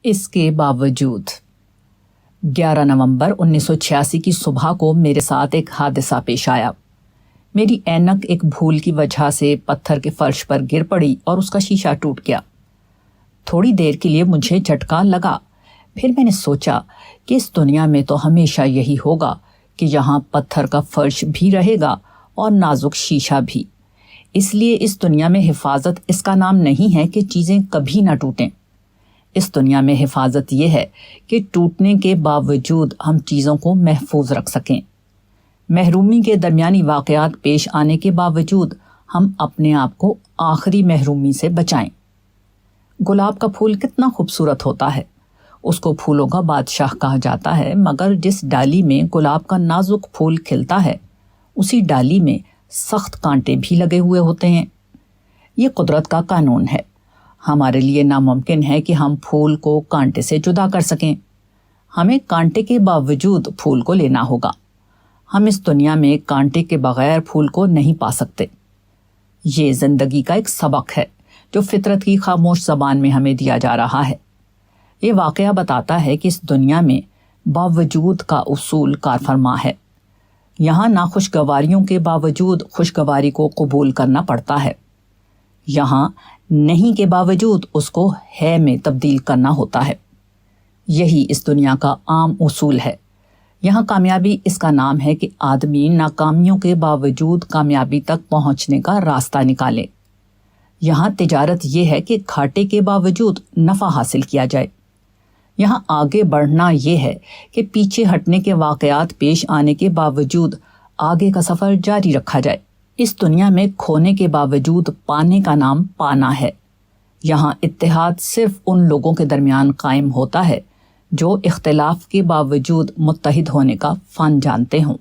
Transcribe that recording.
اس کے باوجود 11 نومبر 1986 کی صبح کو میرے ساتھ ایک حادثہ پیش آیا۔ میری اینک ایک بھول کی وجہ سے پتھر کے فرش پر گر پڑی اور اس کا شیشہ ٹوٹ گیا۔ تھوڑی دیر کے لیے مجھے جھٹکا لگا، پھر میں نے سوچا کہ اس دنیا میں تو ہمیشہ یہی ہوگا کہ یہاں پتھر کا فرش بھی رہے گا اور نازک شیشہ بھی۔ اس لیے اس دنیا میں حفاظت اس کا نام نہیں ہے کہ چیزیں کبھی نہ ٹوٹیں۔ اس دنیا میں حفاظت یہ ہے کہ ٹوٹنے کے باوجود ہم چیزوں کو محفوظ رکھ سکیں۔ محرومی کے درمیانی واقعات پیش آنے کے باوجود ہم اپنے آپ کو آخری محرومی سے بچائیں۔ گلاب کا پھول کتنا خوبصورت ہوتا ہے، اس کو پھولوں کا بادشاہ کہا جاتا ہے، مگر جس ڈالی میں گلاب کا نازک پھول کھلتا ہے اسی ڈالی میں سخت کانٹے بھی لگے ہوئے ہوتے ہیں۔ یہ قدرت کا قانون ہے۔ ہمارے لیے ناممکن ہے کہ ہم پھول کو کانٹے سے جدا کر سکیں۔ ہمیں کانٹے کے باوجود پھول کو لینا ہوگا۔ ہم اس دنیا میں کانٹے کے بغیر پھول کو نہیں پا سکتے۔ یہ زندگی کا ایک سبق ہے جو فطرت کی خاموش زبان میں ہمیں دیا جا رہا ہے۔ یہ واقعہ بتاتا ہے کہ اس دنیا میں باوجود کا اصول کار فرما ہے۔ یہاں ناخوشگواریوں کے باوجود خوشگواری کو قبول کرنا پڑتا ہے۔ یہاں نہیں کے باوجود اس کو ہے میں تبدیل کرنا ہوتا ہے۔ یہی اس دنیا کا عام اصول ہے۔ یہاں کامیابی اس کا نام ہے کہ آدمی ناکامیوں کے باوجود کامیابی تک پہنچنے کا راستہ نکالے۔ یہاں تجارت یہ ہے کہ گھاٹے کے باوجود نفع حاصل کیا جائے۔ یہاں آگے بڑھنا یہ ہے کہ پیچھے ہٹنے کے واقعات پیش آنے کے باوجود آگے کا سفر جاری رکھا جائے۔ اس دنیا میں کھونے کے باوجود پانے کا نام پانا ہے۔ یہاں اتحاد صرف ان لوگوں کے درمیان قائم ہوتا ہے جو اختلاف کے باوجود متحد ہونے کا فن جانتے ہوں۔